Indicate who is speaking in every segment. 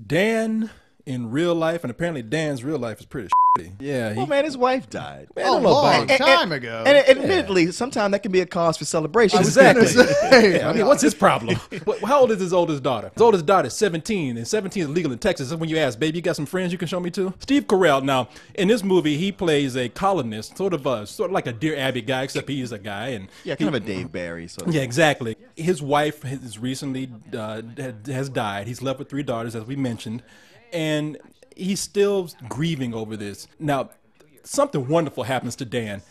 Speaker 1: Dan in real life, and apparently Dan's real life is pretty shitty. Yeah.
Speaker 2: Well, man, his wife died.
Speaker 1: Man, I don't know about it.
Speaker 3: time ago.
Speaker 2: And admittedly, sometimes that can be a cause for celebration.
Speaker 1: Exactly.
Speaker 3: Say,
Speaker 1: I mean, what's his problem? How old is his oldest daughter? His oldest daughter is 17, and 17 is legal in Texas. That's when you ask, baby, you got some friends you can show me to? Steve Carell. Now, in this movie, he plays a columnist, sort of like a Dear Abby guy, except he's a guy. And
Speaker 2: Yeah, kind of a Dave Barry. So.
Speaker 1: yeah, exactly. His wife has recently has died. He's left with 3 daughters, as we mentioned, and he's still grieving over this. Now, something wonderful happens to Dan.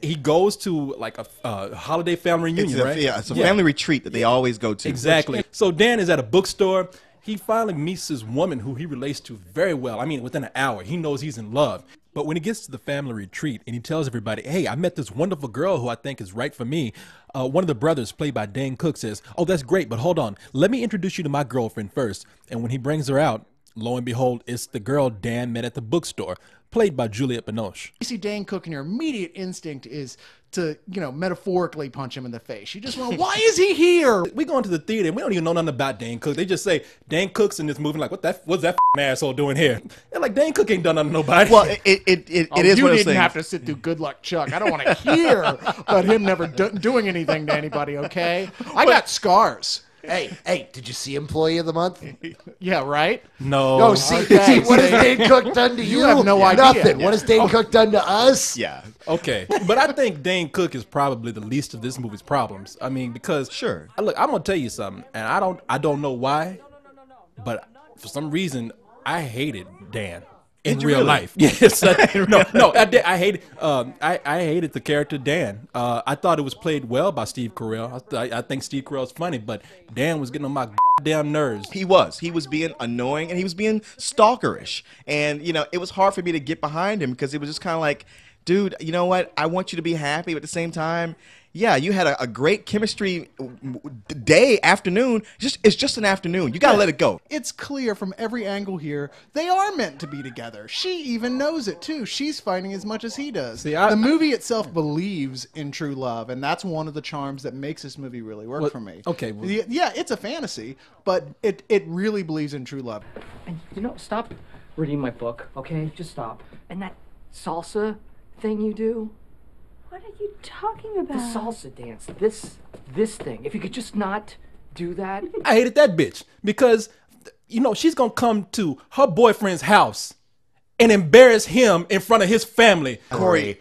Speaker 1: He goes to like a holiday family reunion, right?
Speaker 2: Yeah, it's a family retreat that they always go to.
Speaker 1: Exactly. So Dan is at a bookstore. He finally meets this woman who he relates to very well. I mean, within an hour, he knows he's in love. But when he gets to the family retreat and he tells everybody, hey, I met this wonderful girl who I think is right for me. One of the brothers, played by Dane Cook, says, oh, that's great, but hold on. Let me introduce you to my girlfriend first. And when he brings her out, lo and behold, it's the girl Dan met at the bookstore, played by Juliette Binoche.
Speaker 3: You see Dane Cook and your immediate instinct is to, metaphorically punch him in the face. You just want, why is he here?
Speaker 1: We go into the theater and we don't even know nothing about Dane Cook. They just say, Dane Cook's in this movie. Like, what's that asshole doing here? They're like, Dane Cook ain't done nothing to nobody.
Speaker 2: Well, it is
Speaker 3: You
Speaker 2: one of those
Speaker 3: didn't
Speaker 2: things.
Speaker 3: have to sit through Good Luck Chuck. I don't want to hear about him never doing anything to anybody, okay? I got scars.
Speaker 4: Hey, did you see Employee of the Month?
Speaker 3: Yeah, right?
Speaker 1: No.
Speaker 4: Oh, see,
Speaker 3: Okay.
Speaker 4: what has Dane Cook done to you?
Speaker 3: have no idea.
Speaker 4: Nothing. What has Dane Cook done to us?
Speaker 2: Yeah.
Speaker 1: Okay, but I think Dane Cook is probably the least of this movie's problems. I mean, because
Speaker 2: Sure.
Speaker 1: Look, I'm gonna tell you something, and I don't know why, but for some reason I hated Dan in
Speaker 2: Did you
Speaker 1: real
Speaker 2: really?
Speaker 1: life. Yes, no, I did. I hated. I hated the character Dan. I thought it was played well by Steve Carell. I think Steve Carell's funny, but Dan was getting on my damn nerves.
Speaker 2: He was being annoying and he was being stalkerish. And, it was hard for me to get behind him because it was just kind of like, dude, you know what? I want you to be happy, but at the same time, yeah, you had a great chemistry afternoon. It's just an afternoon. You got to let it go.
Speaker 3: It's clear from every angle here, they are meant to be together. She even knows it, too. She's fighting as much as he does. The movie itself believes in true love, and that's one of the charms that makes this movie really work for me.
Speaker 1: Okay.
Speaker 3: Yeah, it's a fantasy, but it really believes in true love.
Speaker 5: And stop reading my book, okay? Just stop. And that salsa thing you do,
Speaker 6: What are you talking
Speaker 5: the
Speaker 6: about?
Speaker 5: salsa dance, this thing. If you could just not do that.
Speaker 1: I hated that bitch because, she's gonna come to her boyfriend's house and embarrass him in front of his family.
Speaker 2: Corey,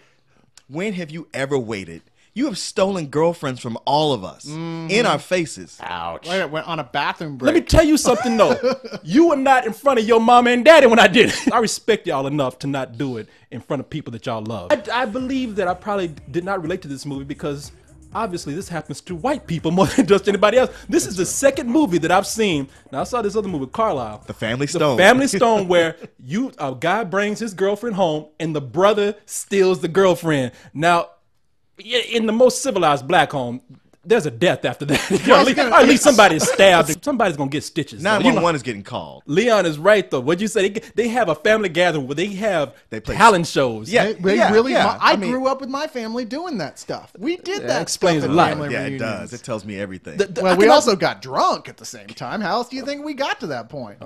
Speaker 2: when have you ever waited? You have stolen girlfriends from all of us in our faces.
Speaker 4: Ouch.
Speaker 3: Wait, went on a bathroom break.
Speaker 1: Let me tell you something though. You were not in front of your mama and daddy when I did it. I respect y'all enough to not do it in front of people that y'all love. I believe that I probably did not relate to this movie because obviously this happens to white people more than just anybody else. This is the second movie that I've seen. Now I saw this other movie, Carlisle.
Speaker 2: The Family Stone.
Speaker 1: The Family Stone, where a guy brings his girlfriend home and the brother steals the girlfriend. Now, in the most civilized black home, there's a death after that. Or at least somebody is stabbed. Somebody's gonna get stitches.
Speaker 2: 911 is getting called.
Speaker 1: Leon is right though. What'd you say? They have a family gathering where they play talent shows.
Speaker 2: Yeah.
Speaker 3: I grew up with my family doing that stuff. We did that.
Speaker 1: explains
Speaker 3: stuff
Speaker 1: a
Speaker 3: at
Speaker 1: lot.
Speaker 3: family
Speaker 2: Yeah, it
Speaker 3: reunions.
Speaker 2: does. It tells me everything.
Speaker 3: Well, we also got drunk at the same time. How else do you think we got to that point?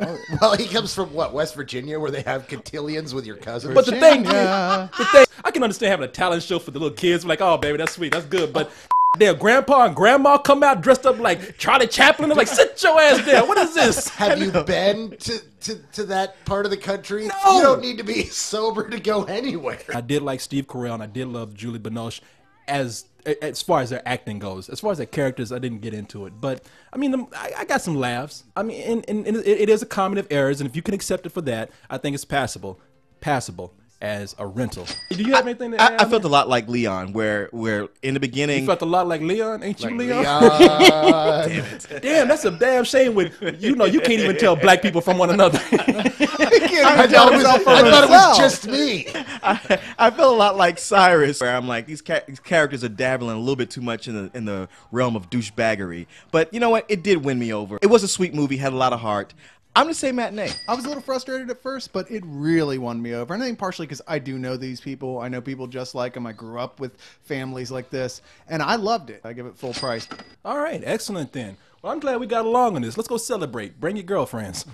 Speaker 4: Well, he comes from West Virginia, where they have cotillions with your cousins.
Speaker 1: But the thing,
Speaker 3: Virginia.
Speaker 1: I can understand having a talent show for the little kids. Like, oh baby, that's sweet, that's good. But their grandpa and grandma come out dressed up like Charlie Chaplin. They're like, sit your ass down. What is this?
Speaker 4: Have you been to that part of the country?
Speaker 1: No.
Speaker 4: You don't need to be sober to go anywhere.
Speaker 1: I did like Steve Carell and I did love Julie Binoche as far as their acting goes. As far as their characters, I didn't get into it. But, I mean, I got some laughs. I mean, and it is a comedy of errors, and if you can accept it for that, I think it's passable as a rental. Do you have anything to add?
Speaker 2: I felt a lot like Leon, where in the beginning...
Speaker 1: You felt a lot like Leon, ain't you, Leon?
Speaker 4: Damn
Speaker 1: Damn, that's a damn shame. You can't even tell black people from one another.
Speaker 4: I thought it was just me.
Speaker 2: I feel a lot like Cyrus, where I'm like, these characters are dabbling a little bit too much in the realm of douchebaggery. But you know what? It did win me over. It was a sweet movie, had a lot of heart. I'm going to say matinee.
Speaker 3: I was a little frustrated at first, but it really won me over. And I think partially because I do know these people. I know people just like them. I grew up with families like this, and I loved it. I give it full price.
Speaker 1: All right, excellent then. Well, I'm glad we got along on this. Let's go celebrate. Bring your girlfriends.